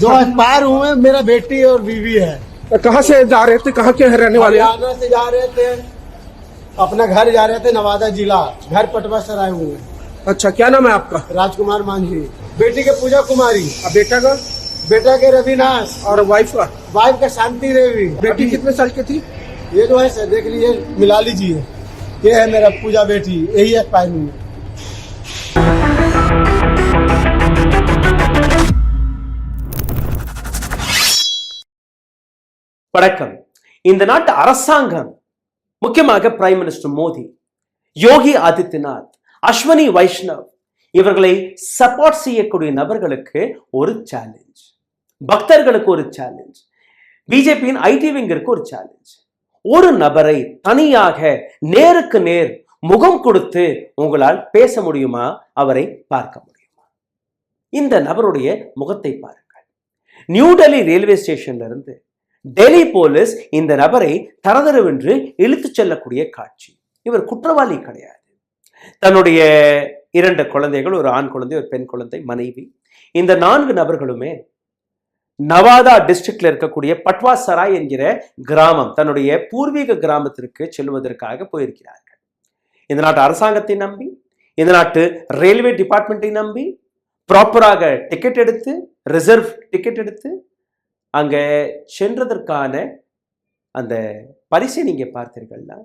दो एक्सपायर हुए, मेरा बेटी और बीवी है। कहाँ से जा रहे थे, कहाँ के रहने वाले हैं? हरियाणा से जा रहे थे, अपना घर जा रहे थे, नवादा जिला, घर पटवा सराय हुए। अच्छा, क्या नाम है आपका? राजकुमार मांझी। बेटी के पूजा कुमारी, बेटा का? बेटा के रविनाश, और वाइफ का? वाइफ का शांति देवी। बेटी कितने साल की थी? ये जो है सर देख लीजिए, मिला लीजिए, ये है मेरा पूजा बेटी, यही एक्सपायर हुई। வணக்கம். இந்த நாட்டு அரசாங்கம், முக்கியமாக பிரைம் மினிஸ்டர் மோடி, யோகி ஆதித்யநாத், அஸ்வினி வைஷ்ணவ் இவர்களை சப்போர்ட் செய்யக்கூடிய நபர்களுக்கு ஒரு சேலஞ்ச், பக்தர்களுக்கு ஒரு சேலஞ்ச், பிஜேபியின் ஐடி விங்கிற்கு ஒரு சேலஞ்ச். ஒரு நபரை தனியாக நேருக்கு நேர் முகம் கொடுத்து உங்களால் பேச முடியுமா? அவரை பார்க்க முடியுமா? இந்த நபருடைய முகத்தை பாருங்கள். நியூ டெல்லி ரயில்வே ஸ்டேஷன்ல இருந்து டெல்லி போலீஸ் இந்த நபரை தரதரவென்று இழுத்துச் செல்லக்கூடிய காட்சி. இவர் குற்றவாளி கிடையாது. தன்னுடைய 2 குழந்தைகள், ஒரு ஆண் குழந்தை, ஒரு பெண் குழந்தை, மனைவி, இந்த 4 நபர்களுமே நவாதா டிஸ்ட்ரிக்ட்ல இருக்கக்கூடிய பட்வா சராய் என்கிற கிராமம், தன்னுடைய பூர்வீக கிராமத்திற்கு செல்வதற்காக போயிருக்கிறார்கள். இந்த நாட்டு அரசாங்கத்தை நம்பி, இந்த நாட்டு ரயில்வே டிபார்ட்மெண்ட்டை நம்பி, ப்ராப்பராக டிக்கெட் எடுத்து, ரிசர்வ் டிக்கெட் எடுத்து அங்கே சென்றதற்கான அந்த பரிசை நீங்க பார்த்தீர்கள்னா,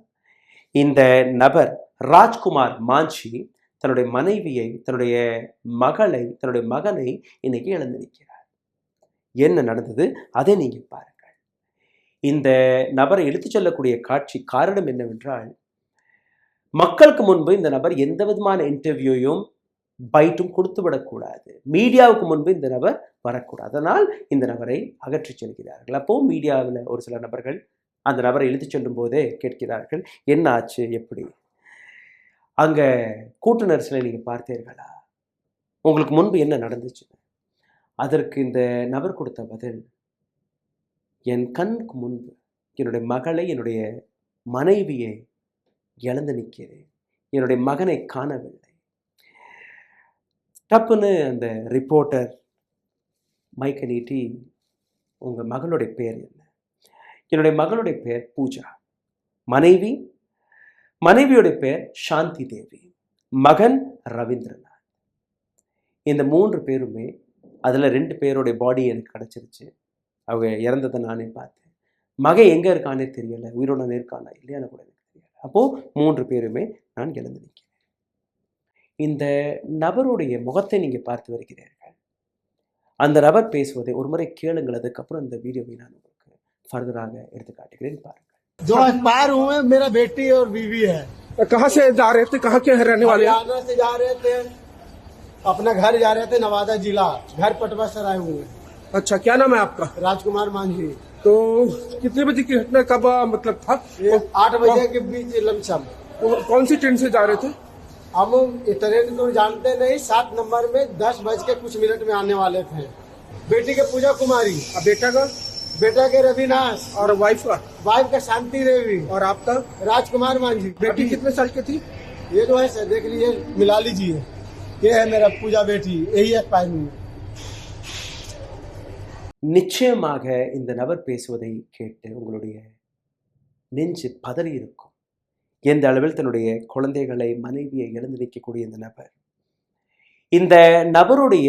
இந்த நபர் ராஜ்குமார் மாஞ்சி தன்னுடைய மனைவியை, தன்னுடைய மகளை, தன்னுடைய மகனை இன்னைக்கு இழந்திருக்கிறார். என்ன நடந்தது அதை நீங்க பாருங்கள். இந்த நபரை இழுத்துச் செல்லக்கூடிய காட்சி காரணம் என்னவென்றால், மக்களுக்கு முன்பு இந்த நபர் எந்த விதமான இன்டர்வியூயும் பைட்டும் கொடுத்து விடக்கூடாது. மீடியாவுக்கு முன்பு இந்த நபர் வரக்கூடாது. அதனால் இந்த நபரை அகற்றிச் செல்கிறார்கள். அப்போ மீடியாவில் ஒரு சில நபர்கள் அந்த நபரை இழுத்துச் செல்லும் போதே கேட்கிறார்கள், என்ன ஆச்சு, எப்படி, அங்க கூட்ட நெரிசலை நீங்க பார்த்தீர்களா, உங்களுக்கு முன்பு என்ன நடந்துச்சு? அதற்கு இந்த நபர் கொடுத்த பதில், என் கண்ணுக்கு முன்பு என்னுடைய மகளை, என்னுடைய மனைவியை இழந்து நிற்கிறேன், என்னுடைய மகனை காணவில்லை. டப்புன்னு அந்த ரிப்போர்ட்டர் மைக்கை நீட்டி, உங்க மகளுடைய பேர் என்ன? என்னுடைய மகளுடைய பேர் பூஜா. மனைவியுடைய பேர் சாந்தி தேவி. மகன் ரவீந்திரநாத். இந்த 3 பேருமே, அதில் 2 பேருடைய பாடி எனக்கு கிடச்சிருச்சு. அவங்க இறந்ததை நானே பார்த்தேன். மகன் எங்கே இருக்கானே தெரியல, உயிரோட இருக்கானா இல்லையான்னு கூட எனக்கு தெரியல. அப்போது 3 பேருமே நான் இழந்து நிற்கிறேன். இந்த நபருடைய முகத்தை நீங்கள் பார்த்து வருகிறீர்கள். அந்த நபர் பேசுவதை ஒரு முறை கேளுங்கள். அதுக்கப்புறம் இந்த வீடியோவை நான் உங்களுக்கு ஃபர்தராக எடுத்து காட்டுகிறேன். பாருங்கள். दो एक्सपायर हुए, मेरा बेटी और बीवी है। कहाँ से जा रहे थे, कहाँ के रहने वाले हैं? हरियाणा से जा रहे थे, अपना घर जा रहे थे, नवादा जिला, घर पटवा सराय हुए। अच्छा, क्या नाम है आपका? राजकुमार मांझी। तो कितने बजे की घटना, कब मतलब था? 8 बजे के बीच लमसम। कौन सी ट्रेन से जा रहे थे? हम ट्रेन को जानते नहीं, 7 नंबर में 10 बज के कुछ मिनट में आने वाले थे। बेटी के पूजा कुमारी, बेटा का? बेटा के रविनाश, और वाइफ का? वाइफ का शांति देवी। और आपका? राजकुमार मांझी। बेटी कितने साल की थी? ये जो है सर देख लीजिए, मिला लीजिए, ये है मेरा पूजा बेटी, यही एक्सपायर हुई। நிச்சயமாக இந்த நபர் பேசுவதை கேட்டு உங்களுடைய நெஞ்சு பதறி இருக்கும். எந்த அளவில் தன்னுடைய குழந்தைகளை, மனைவியை இழந்து நிற்கக்கூடிய இந்த நபருடைய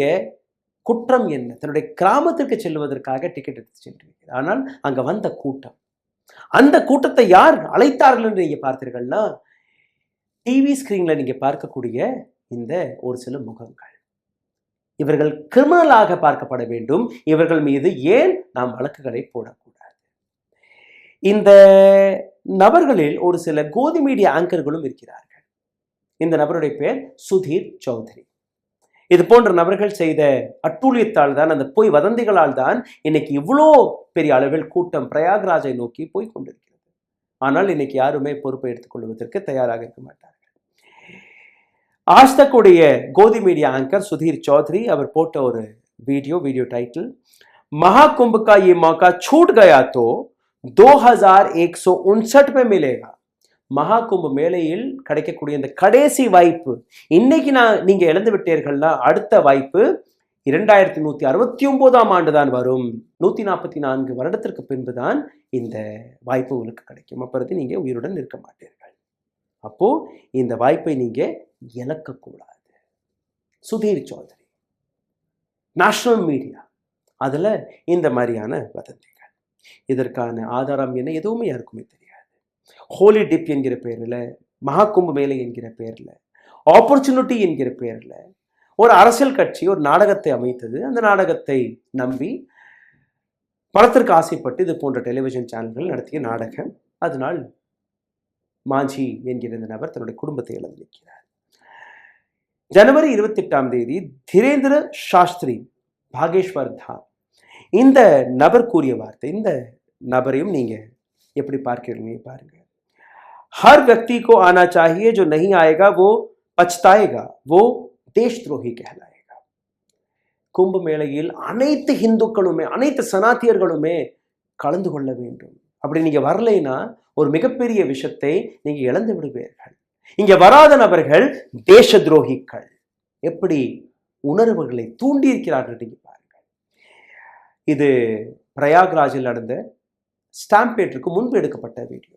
குற்றம் என்ன? தன்னுடைய கிராமத்திற்கு செல்வதற்காக டிக்கெட் எடுத்து சென்றிருக்கிறார். ஆனால் அங்க வந்த கூட்டம், அந்த கூட்டத்தை யார் அழைத்தார்கள் என்று நீங்க பார்த்தீர்கள்னா, டிவி ஸ்கிரீன்ல நீங்க பார்க்கக்கூடிய இந்த ஒரு சில முகங்கள். இவர்கள் கிரிமினலாக பார்க்கப்பட வேண்டும். இவர்கள் மீது ஏன் நாம் வழக்குகளை போடக்கூடாது? இந்த நபர்களில் ஒரு சில கோதி மீடியா ஆங்கர்களும் இருக்கிறார்கள். இந்த நபருடைய பேர் சுதீர் சௌத்ரி. இது போன்ற நபர்கள் செய்த அட்டூழியத்தால் தான், அந்த பொய் வதந்திகளால் தான் இன்னைக்கு இவ்வளோ பெரிய அளவில் கூட்டம் பிரயாக்ராஜை நோக்கி போய் கொண்டிருக்கிறது. ஆனால் இன்னைக்கு யாருமே பொறுப்பை எடுத்துக்கொள்வதற்கு தயாராக இருக்க மாட்டார்கள். ஆஜ்தக்குடைய கோதி மீடியா ஆங்கர் சுதீர் சௌத்ரி அவர் போட்ட ஒரு வீடியோ டைட்டில், महाकुंभ का ये मौका छूट गया तो 2159 में मिलेगा. மகாகும்ப மேலையில் கிடைக்கக்கூடிய இந்த கடைசி வாய்ப்பு இன்னைக்கு நீங்க இழந்து விட்டீர்கள்னா, அடுத்த வாய்ப்பு 2169ஆம் ஆண்டு தான் வரும். 144 வருடத்திற்கு பின்புதான் இந்த வாய்ப்பு உங்களுக்கு கிடைக்கும். அப்பொழுது நீங்க உயிருடன் இருக்க மாட்டீர்கள். அப்போ இந்த வாய்ப்பை நீங்க இழக்கக்கூடாது. சுதீர் சௌத்ரி, நேஷனல் மீடியா, அதுல இந்த மாதிரியான வதந்திகள், இதற்கான ஆதாரம் என்ன எதுவுமே யாருக்குமே தெரியாது. ஹோலி டிப் என்கிற பேரில், மகாகும்ப மேலை என்கிற பேரில், ஆப்பர்ச்சுனிட்டி என்கிற பேரில் ஒரு அரசியல் கட்சி ஒரு நாடகத்தை அமைத்தது. அந்த நாடகத்தை நம்பி பணத்திற்கு ஆசைப்பட்டு இது போன்ற டெலிவிஷன் சேனல்கள் நடத்திய நாடகம். அதனால் மாஞ்சி என்கிற இந்த நபர் தன்னுடைய குடும்பத்தை இழந்திருக்கிறார். ஜனவரி 28ஆம் தேதி திரேந்திர சாஸ்திரி பாகேஷ்வர் தாம், இந்த நபர் கூறிய வார்த்தை, இந்த நபரையும் நீங்க எப்படி பார்க்கிறீங்க பாருங்க. हर व्यक्ति को आना चाहिए, जो नहीं आएगा वो पछताएगा, वो தேஷ்துரோகி कहलाएगा. கும்ப மேளையில் அனைத்து இந்துக்களுமே அனைத்து சனாத்தியர்களுமே கலந்து கொள்ள வேண்டும். அப்படி நீங்க வரலைன்னா ஒரு மிகப்பெரிய விஷயத்தை நீங்க இழந்து விடுவீர்கள். இங்க வராத நபர்கள் தேச துரோகிகள். எப்படி உணர்வுகளை தூண்டி இருக்கிறார்கள் நீங்க பாருங்க. இது பிரயாக்ராஜில் நடந்த ஸ்டாம்பேட்டுக்கு முன்பு எடுக்கப்பட்ட வீடியோ.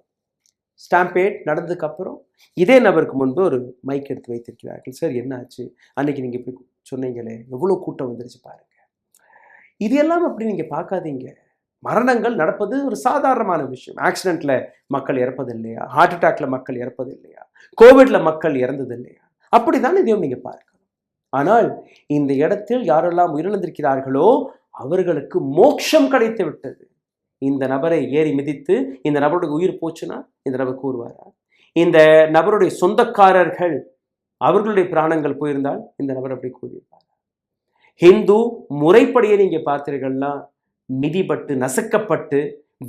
ஸ்டாம்பேட் நடந்ததுக்கு அப்புறம் இதே நபருக்கு முன்பு ஒரு மைக் எடுத்து வைத்திருக்கிறார்கள். சார் என்ன ஆச்சு, அன்னைக்கு நீங்க இப்படி சொன்னீங்களே, எவ்வளவு கூட்டம் வந்துருச்சு பாருங்க. இது எல்லாம் அப்படி நீங்க பார்க்காதீங்க. மரணங்கள் நடப்பது ஒரு சாதாரணமான விஷயம். ஆக்சிடென்ட்ல மக்கள் இறப்பது இல்லையா, ஹார்ட் அட்டாக்ல மக்கள் இறப்பது இல்லையா, கோவிட்ல மக்கள் இறந்தது இல்லையா, அப்படிதான் இதையும் நீங்க பார்க்கணும். ஆனால் இந்த இடத்தில் யாரெல்லாம் உயிரிழந்திருக்கிறார்களோ அவர்களுக்கு மோட்சம் கிடைத்து விட்டது. இந்த நபரை ஏறி மிதித்து இந்த நபருடைய உயிர் போச்சுன்னா இந்த நபர் கூறுவாரா? இந்த நபருடைய சொந்தக்காரர்கள் அவர்களுடைய பிராணங்கள் போயிருந்தால் இந்த நபர் அப்படி கூறியிருப்பார். ஹிந்து முறைப்படியே நீங்க பார்த்தீர்கள்னா மிதிப்பட்டு நசுக்கப்பட்டு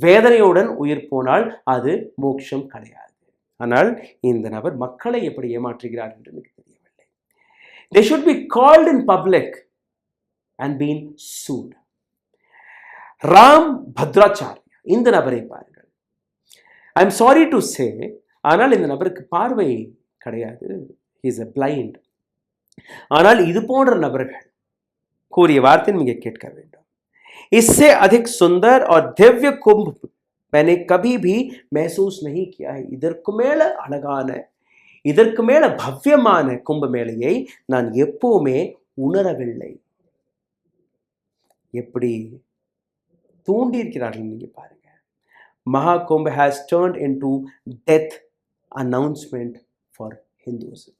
வேதனையுடன் உயிர் போனால் அது மோட்சம் கிடையாது. ஆனால் இந்த நபர் மக்களை எப்படி ஏமாற்றுகிறார் என்று எனக்கு தெரியவில்லை. They should be called in public and been sued. Ram பத்ராச்சாரியா, இந்த நபரை பாருங்கள். I am sorry to say, ஆனால் இந்த நபருக்கு பார்வை கிடையாது. He is a blind. ஆனால் இது போன்ற நபர்கள் கூறிய வார்த்தை நீங்க கேட்க வேண்டும். इससे अधिक सुंदर और दिव्य कुंभ मैंने कभी भी महसूस नहीं किया है. இதற்கு மேல அழகான, இதற்கு மேல பவ்யமான கும்ப மேளையை நான் எப்பவுமே உணரவில்லை. எப்படி தூண்டி இருக்கிறார்கள் நீங்க பாருங்க. மகாகும்ப has turned into death announcement for Hinduism.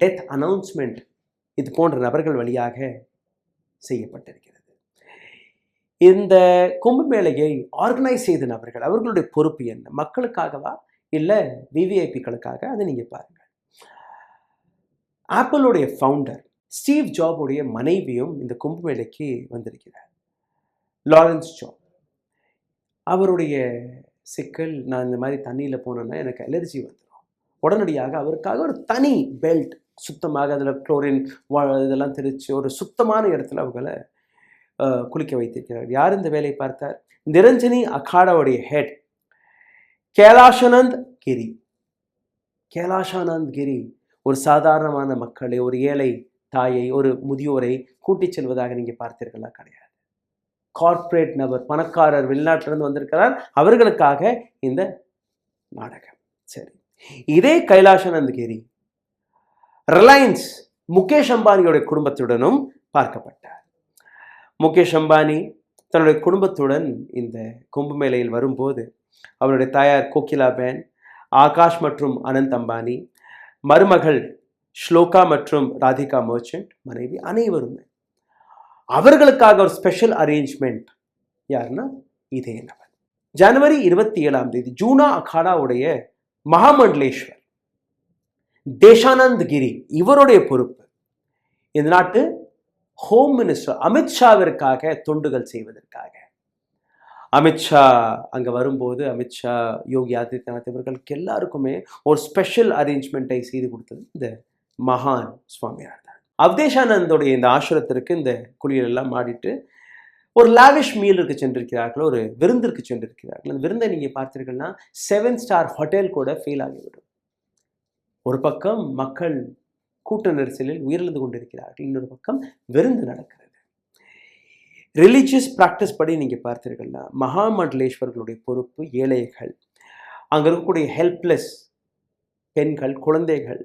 Death announcement இது போன்ற நபர்கள் வழியாக செய்யப்பட்டிருக்கிறது. இந்த கும்பமேளையை ஆர்கனைஸ் செய்த நபர்கள், அவர்களுடைய பொறுப்பு என்ன? மக்களுக்காகவா இல்ல விவிஐபிக்களுக்காக? அதை நீங்க பாருங்க. ஆப்பிளுடைய ஃபவுண்டர் ஸ்டீவ் ஜாபுடைய மனைவியும் இந்த கும்பமேளைக்கு வந்திருக்கிறார். Lawrence job. அவருடைய சிக்கல், நான் இந்த மாதிரி தண்ணியில் போனேன்னா எனக்கு அலர்ஜி வந்துடும். உடனடியாக அவருக்காக ஒரு தனி பெல்ட், சுத்தமாக அதில் குளோரின் இதெல்லாம் தெரிச்சு ஒரு சுத்தமான இடத்துல அவங்களை குளிக்க வைத்திருக்கிறார். யார் இந்த வேலையை பார்த்தார்? நிரஞ்சனி அகாடாவுடைய ஹெட் கைலாஷானந்த் கிரி. கைலாஷானந்த் கிரி ஒரு சாதாரணமான மக்களை, ஒரு ஏழை தாயை, ஒரு முதியோரை கூட்டிச் செல்வதாக நீங்க பார்த்தீர்களா? கிடையாது. கார்ப்பரேட் நபர், பணக்காரர், வெளிநாட்டிலிருந்து வந்திருக்கிறார், அவர்களுக்காக இந்த நாடகம். சரி, இதே கைலாஷானந்த் கிரி ரிலையன்ஸ் முகேஷ் அம்பானியோட குடும்பத்துடனும் பார்க்கப்பட்டார். முகேஷ் அம்பானி தன்னுடைய குடும்பத்துடன் இந்த கும்பமேளையில் வரும்போது அவருடைய தாயார் கோகிலாபேன், ஆகாஷ் மற்றும் அனந்த் அம்பானி, மருமகள் ஸ்லோகா மற்றும் ராதிகா மர்ச்சன்ட், மனைவி, அனைவருமே அவர்களுக்காக ஒரு ஸ்பெஷல் அரேஞ்ச்மெண்ட். யாருன்னா இதே நபர். ஜனவரி 27ஆம் தேதி ஜூனா அகாடாவுடைய மகாமண்டலேஸ்வர் தேசானந்த் கிரி, இவருடைய பொறுப்பு இந்த நாட்டு ஹோம் மினிஸ்டர் அமித்ஷாவிற்காக தொண்டுகள் செய்வதற்காக. அமித்ஷா அங்க வரும்போது அமித்ஷா, யோகி ஆதித்யநாத் இவர்களுக்கு எல்லாருக்குமே ஒரு ஸ்பெஷல் அரேஞ்ச்மெண்ட்டை செய்து கொடுத்தது இந்த மகான் சுவாமியார் தான். அவதேஷானந்தோடைய இந்த ஆசிரத்திற்கு இந்த குளியலெல்லாம் மாடிட்டு ஒரு லாவிஷ் மீலுக்கு சென்றிருக்கிறார்கள், ஒரு விருந்திற்கு சென்றிருக்கிறார்கள். அந்த விருந்தை நீங்க பார்த்தீர்கள்னா 7 ஸ்டார் ஹோட்டல் கூட ஃபெயில் ஆகிவிடும். ஒரு பக்கம் மக்கள் கூட்ட நெரிசலில் உயிரிழந்து கொண்டிருக்கிறார்கள். இன்னொரு பக்கம் விருந்து நடக்கிறது. ரிலீஜியஸ் ப்ராக்டிஸ் படி நீங்கள் பார்த்தீர்கள்னா மகாமண்டலேஸ்வரர்களுடைய பொறுப்பு ஏழைகள், அங்கே இருக்கக்கூடிய ஹெல்ப்லெஸ் பெண்கள், குழந்தைகள்,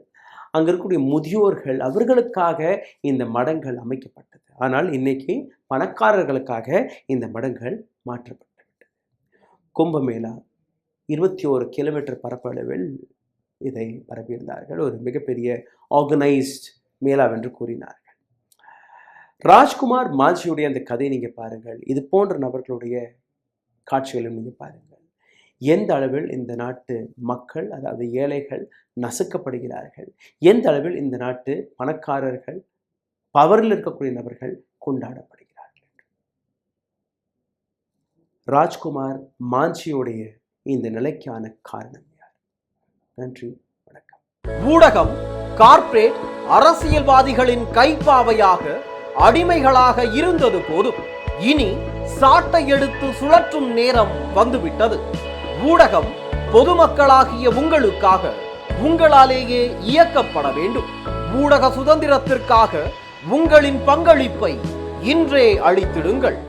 அங்கே இருக்கக்கூடிய முதியோர்கள், அவர்களுக்காக இந்த மடங்கள் அமைக்கப்பட்டது. ஆனால் இன்னைக்கு பணக்காரர்களுக்காக இந்த மடங்கள் மாற்றப்பட்டுவிட்டது. கும்பமேளா 21 கிலோமீட்டர் பரப்பளவில் இதை பரப்பியிருந்தார்கள். ஒரு மிகப்பெரிய ஆர்கனைஸ்ட் மேளாவென்று கூறினார்கள். ராஜ்குமார் மாஞ்சியுடைய அந்த கதையை நீங்கள் பாருங்கள், இது போன்ற நபர்களுடைய காட்சிகளையும் நீங்கள் பாருங்கள். எந்த அளவில் இந்த நாட்டு மக்கள், அதாவது ஏழைகள் நசுக்கப்படுகிறார்கள், எந்த அளவில் இந்த நாட்டு பணக்காரர்கள், பவரில் இருக்கக்கூடிய நபர்கள் கொண்டாடப்படுகிறார்கள். ராஜ்குமார் மாஞ்சியுடைய இந்த நிலைக்கான காரணம் யார்? நன்றி, வணக்கம். ஊடகம் கார்ப்பரேட் அரசியல்வாதிகளின் கைப்பாவையாக, அடிமைகளாக இருந்தது போதும். இனி சாட்டை எடுத்து சுழற்றும் நேரம் வந்துவிட்டது. ஊடகம் பொதுமக்களாகிய உங்களுக்காக, உங்களாலேயே இயக்கப்பட வேண்டும். ஊடக சுதந்திரத்திற்காக உங்களின் பங்களிப்பை இன்றே அளித்திடுங்கள்.